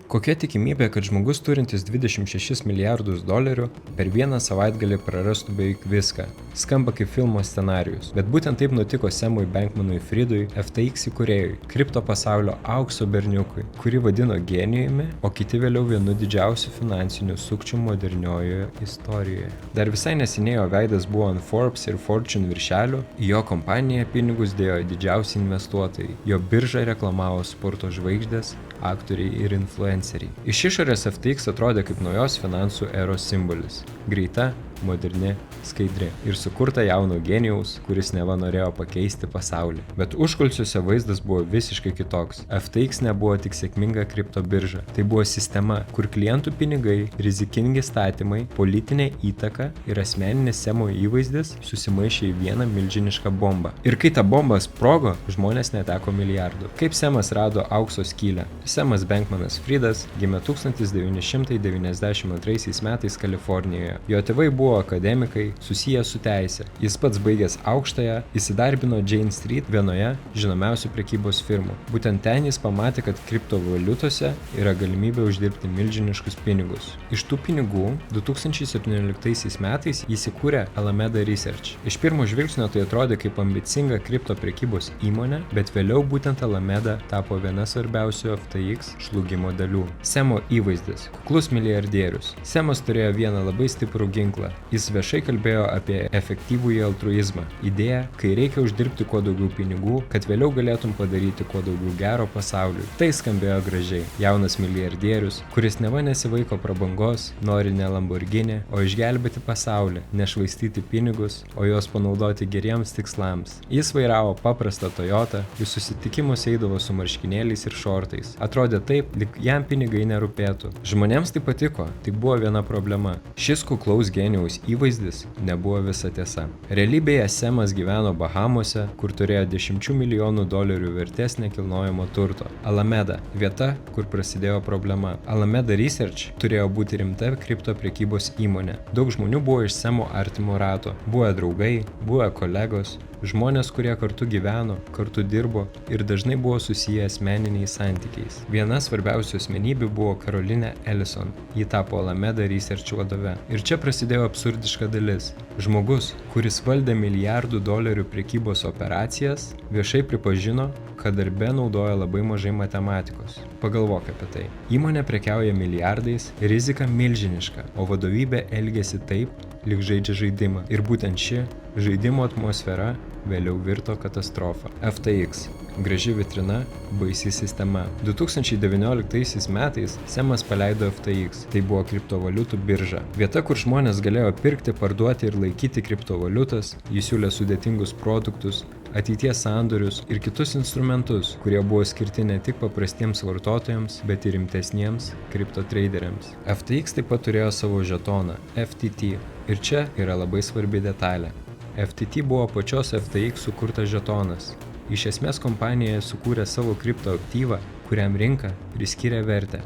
Kokia tikimybė, kad žmogus turintis 26 milijardus dolerių per vieną savaitgalį prarastų beveik viską? Skamba kaip filmo scenarijus. Bet būtent taip nutiko Samui Bankmanui-Friedui, FTX įkūrėjui, kripto pasaulio aukso berniukui, kurį vadino genijumi, o kiti vėliau vienu didžiausių finansinių sukčių moderniojoje istorijoje. Dar visai neseniai jo veidas buvo ant Forbes ir Fortune viršelių, į jo kompaniją pinigus dėjo didžiausi investuotojai, jo biržą reklamavo sporto žvaigždės, aktoriai ir influenceriai. Iš išorės FTX atrodė kaip naujos finansų eros simbolis. Greita, moderni, skaidri ir sukurta jauno genijaus, kuris neva norėjo pakeisti pasaulį. Bet užkulisiuose vaizdas buvo visiškai kitoks. FTX nebuvo tik sėkminga kripto birža. Tai buvo sistema, kur klientų pinigai, rizikingi statymai, politinė įtaka ir asmeninis Samo įvaizdis susimaišė į vieną milžinišką bombą. Ir kai ta bomba sprogo, žmonės neteko milijardų. Kaip Samas rado aukso skylę? Samas Bankmanas-Friedas gimė 1992 metais Kalifornijoje. Jo tėvai buvo akademikai, susiję su teise. Jis pats baigęs aukštąją, įsidarbino Jane Street vienoje žinomiausių prekybos firmų. Būtent ten jis pamatė, kad kriptovaliutose yra galimybė uždirbti milžiniškus pinigus. Iš tų pinigų 2017 metais jis įkūrė Alameda Research. Iš pirmo žvilgsnio tai atrodė kaip ambicinga kripto prekybos įmonė, bet vėliau būtent Alameda tapo viena svarbiausių FTX žlugimo dalių. Samo įvaizdis. Kuklus milijardierius. Samas turėjo vieną labai stiprų ginklą. Jis viešai kalbėjo apie efektyvųjį altruizmą. Idėja, kai reikia uždirbti kuo daugiau pinigų, kad vėliau galėtum padaryti kuo daugiau gero pasauliui. Tai skambėjo gražiai. Jaunas milijardierius, kuris neva nesivaiko prabangos, nori ne Lamborghini, o išgelbėti pasaulį, nešvaistyti pinigus, o juos panaudoti geriems tikslams. Jis vairavo paprastą Toyota, į susitikimus eidavo su marškinėliais ir šortais. Atrodė taip, lyg jam pinigai nerūpėtų. Žmonėms tai patiko, tik buvo viena problema. Šis kuklaus genijaus įvaizdis nebuvo visa tiesa. Realybėje Samas gyveno Bahamose, kur turėjo 10 milijonų dolerių vertės nekilnojamo turto. Alameda – vieta, kur prasidėjo problema. Alameda Research turėjo būti rimta kripto prekybos įmonė. Daug žmonių buvo iš Samo artimo rato. Buvę draugai, buvę kolegos, žmonės, kurie kartu gyveno, kartu dirbo ir dažnai buvo susiję asmeniniais santykiais. Viena svarbiausių asmenybių buvo Caroline Ellison. Ji tapo Alameda Research vadove. Ir čia prasidėjo absurdiška dalis. Žmogus, kuris valdė milijardų dolerių prekybos operacijas, viešai pripažino, kad darbe naudoja labai mažai matematikos. Pagalvok apie tai. Įmonė prekiauja milijardais, rizika milžiniška, o vadovybė elgėsi taip, lyg žaidžia žaidimą. Ir būtent ši žaidimo atmosfera vėliau virto katastrofą. FTX. Graži vitrina, baisi sistema. 2019 metais Samas paleido FTX. Tai buvo kriptovaliutų birža. Vieta, kur žmonės galėjo pirkti, parduoti ir laikyti kriptovaliutas. Jis siūlė sudėtingus produktus, ateities sandorius ir kitus instrumentus, kurie buvo skirti ne tik paprastiems vartotojams, bet ir rimtesniems kriptotraderiams. FTX taip pat turėjo savo žetoną – FTT. Ir čia yra labai svarbi detalė. FTT buvo pačios FTX sukurtas žetonas. Iš esmės kompanija sukūrė savo kriptoaktyvą, kuriam rinka priskyrė vertę.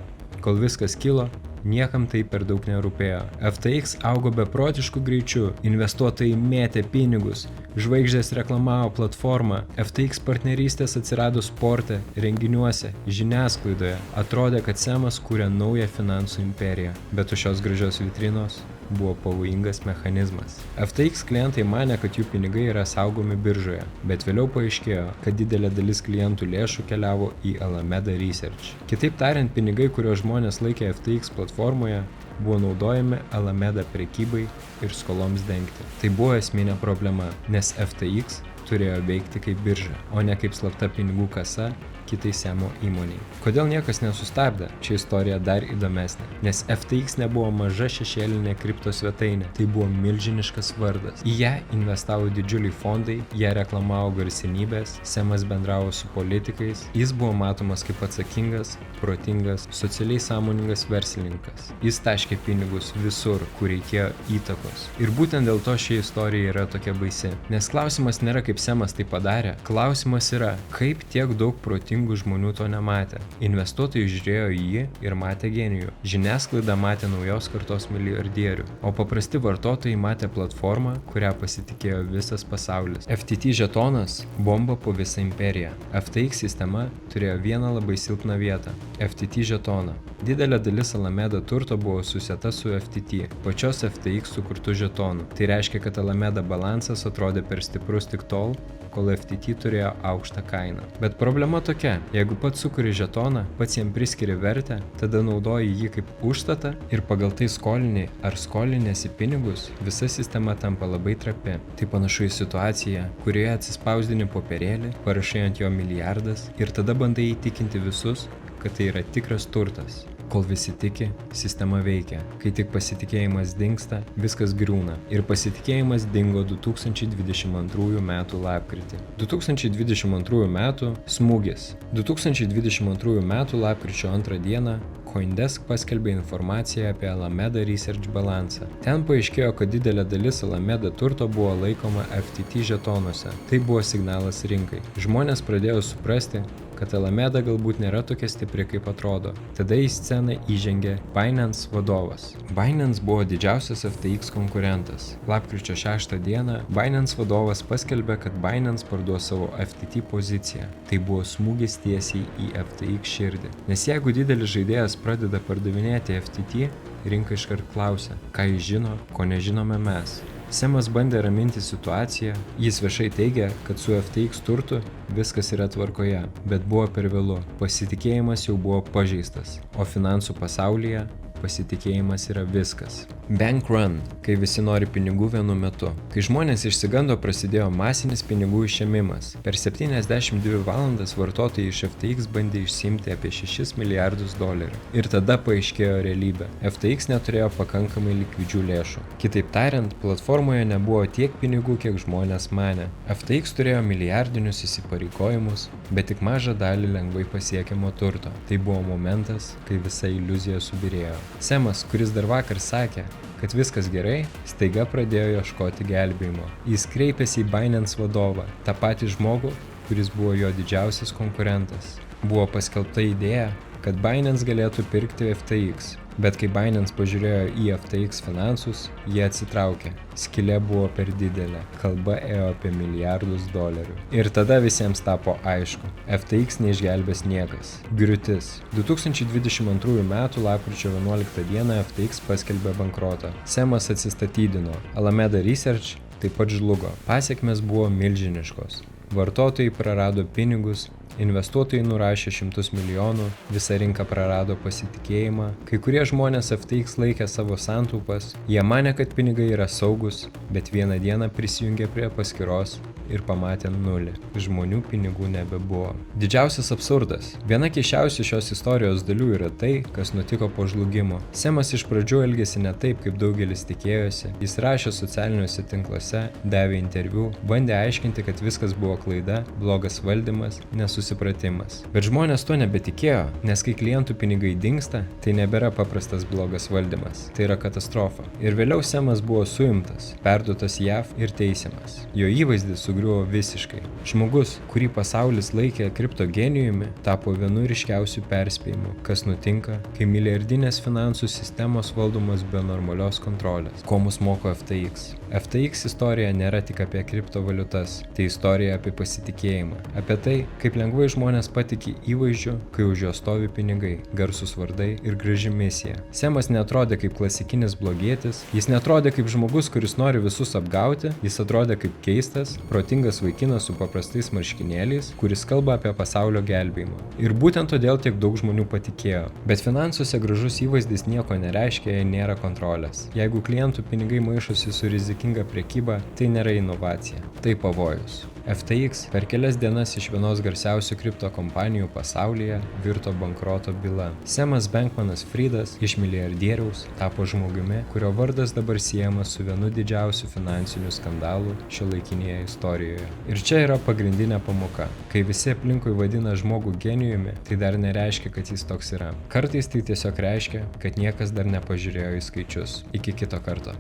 Kol viskas kilo, niekam tai per daug nerūpėjo. FTX augo beprotišku greičiu, investuotojai mėtė pinigus, žvaigždės reklamavo platformą, FTX partnerystės atsirado sporte, renginiuose, žiniasklaidoje. Atrodė, kad Samas kūrė naują finansų imperiją, bet už šios gražios vitrinos buvo pavojingas mechanizmas. FTX klientai manė, kad jų pinigai yra saugomi biržoje, bet vėliau paaiškėjo, kad didelė dalis klientų lėšų keliavo į Alameda Research. Kitaip tariant, pinigai, kuriuos žmonės laikė FTX platformoje, buvo naudojami Alameda prekybai ir skoloms dengti. Tai buvo esminė problema, nes FTX turėjo veikti kaip birža, o ne kaip slapta pinigų kasa kitai Samo įmoniai. Kodėl niekas nesustabdė? Ši istorija dar įdomesnė, nes FTX nebuvo maža šešėlinė kripto svetainė, tai buvo milžiniškas vardas. Į ją investavo didžiuliai fondai, ją reklamavo garsenybės, Samas bendravo su politikais, jis buvo matomas kaip atsakingas, protingas, socialiai sąmoningas verslininkas. Jis taškė pinigus visur, kur reikėjo įtakos. Ir būtent dėl to ši istorija yra tokia baisi. Nes klausimas nėra, kaip Samas tai padarė, klausimas yra, kaip tiek daug protingų protingų žmonių to nematė. Investuotojai žiūrėjo į jį ir matė genijų. Žiniasklaida matė naujos kartos milijardierių, o paprasti vartotojai matė platformą, kurią pasitikėjo visas pasaulis. FTT žetonas – bomba po visą imperiją. FTX sistema turėjo vieną labai silpną vietą – FTT žetoną. Didelė dalis Alameda turto buvo susieta su FTT, pačios FTX sukurtų žetonų. Tai reiškia, kad Alameda balansas atrodė per stiprus tik tol, kol FTT turėjo aukštą kainą. Bet problema tokia, jeigu pats sukuri žetoną, pats jam priskiri vertę, tada naudoji jį kaip užstatą ir pagal tai skoliniai ar skolinėsi pinigus, visa sistema tampa labai trapi. Tai panašu į situaciją, kurioje atsispausdini popierėlį, parašai ant jo milijardas ir tada bandai įtikinti visus, kad tai yra tikras turtas. Kol visi tiki, sistema veikia. Kai tik pasitikėjimas dingsta, viskas griūna. Ir pasitikėjimas dingo 2022 metų lapkritį. 2022 metų smūgis. 2022 metų lapkričio 2 dieną CoinDesk paskelbė informaciją apie Alameda Research balansą. Ten paaiškėjo, kad didelė dalis Alameda turto buvo laikoma FTT žetonuose. Tai buvo signalas rinkai. Žmonės pradėjo suprasti, kad Alameda galbūt nėra tokia stipri, kaip atrodo. Tada į sceną įžengė Binance vadovas. Binance buvo didžiausias FTX konkurentas. Lapkričio 6 dieną Binance vadovas paskelbė, kad Binance parduos savo FTT poziciją. Tai buvo smūgis tiesiai į FTX širdį. Nes jeigu didelis žaidėjas pradeda pardavinėti FTT, rinka iškart klausia, ką jis žino, ko nežinome mes. Semas bandė raminti situaciją, jis viešai teigė, kad su FTX turtu viskas yra tvarkoje, bet buvo per vėlu, pasitikėjimas jau buvo pažeistas, o finansų pasaulyje pasitikėjimas yra viskas. Bank run, kai visi nori pinigų vienu metu. Kai žmonės išsigando, prasidėjo masinis pinigų išėmimas. Per 72 valandas vartotojai iš FTX bandė išsiimti apie 6 milijardus dolerių. Ir tada paaiškėjo realybė. FTX neturėjo pakankamai likvidžių lėšų. Kitaip tariant, platformoje nebuvo tiek pinigų, kiek žmonės manė. FTX turėjo milijardinius įsipareigojimus, bet tik mažą dalį lengvai pasiekiamo turto. Tai buvo momentas, kai visa iliuzija subyrėjo. Semas, kuris dar vakar sakė, kad viskas gerai, staiga pradėjo ieškoti gelbėjimo. Jis kreipėsi į Binance vadovą, tą patį žmogų, kuris buvo jo didžiausias konkurentas. Buvo paskelbta idėja, kad Binance galėtų pirkti FTX, bet kai Binance pažiūrėjo į FTX finansus, jie atsitraukė. Skylė buvo per didelė, kalba ėjo apie milijardus dolerių. Ir tada visiems tapo aišku, FTX neišgelbės niekas. Griūtis. 2022 m. lapkričio 11 d. FTX paskelbė bankrotą. Semas atsistatydino. Alameda Research taip pat žlugo. Pasekmės buvo milžiniškos. Vartotojai prarado pinigus, investuotojai nurašė šimtus milijonų, visa rinka prarado pasitikėjimą, kai kurie žmonės FTX laikė savo santaupas, jie manė, kad pinigai yra saugus, bet vieną dieną prisijungė prie paskyros ir pamatė nulį. Žmonių pinigų nebebuvo. Didžiausias absurdas. Viena keisčiausių šios istorijos dalių yra tai, kas nutiko po žlugimo. Semas iš pradžių elgėsi ne taip, kaip daugelis tikėjosi. Jis rašė socialiniuose tinkluose, davė interviu, bandė aiškinti, kad viskas buvo klaida, blogas valdymas, nesusipratimas. Bet žmonės to nebetikėjo, nes kai klientų pinigai dingsta, tai nebėra paprastas blogas valdymas. Tai yra katastrofa. Ir vėliau Semas buvo suimtas, perduotas JAV ir teisiamas. Jo įvaizdis sugriuvo visiškai. Žmogus, kurį pasaulis laikė kripto genijumi, tapo vienu ryškiausių perspėjimų, kas nutinka, kai milijardinės finansų sistemos valdomos be normalios kontrolės. Ko mus moko FTX? FTX istorija nėra tik apie kriptovaliutas, tai istorija apie pasitikėjimą, apie tai, kaip lengvai žmonės patiki įvaizdžiu, kai už jo stovi pinigai, garsūs vardai ir graži misija. Semas neatrodė kaip klasikinis blogietis, jis neatrodė kaip žmogus, kuris nori visus apgauti, jis atrodė kaip keistas, protingas vaikinas su paprastais marškinėliais, kuris kalba apie pasaulio gelbėjimą. Ir būtent todėl tiek daug žmonių patikėjo. Bet finansuose gražus įvaizdis nieko nereiškia, jei nėra kontrolės. Jeigu klientų pinigai maišosi su rizikinga prekyba, tai nėra inovacija, tai pavojus. FTX per kelias dienas iš vienos garsiausių kripto kompanijų pasaulyje virto bankroto byla. Semas Bankmanas-Fridas iš milijardieriaus tapo žmogumi, kurio vardas dabar siejamas su vienu didžiausių finansinių skandalų šiuolaikinėje istorijoje. Ir čia yra pagrindinė pamoka. Kai visi aplinkui vadina žmogų genijumi, tai dar nereiškia, kad jis toks yra. Kartais tai tiesiog reiškia, kad niekas dar nepažiūrėjo į skaičius. Iki kito karto.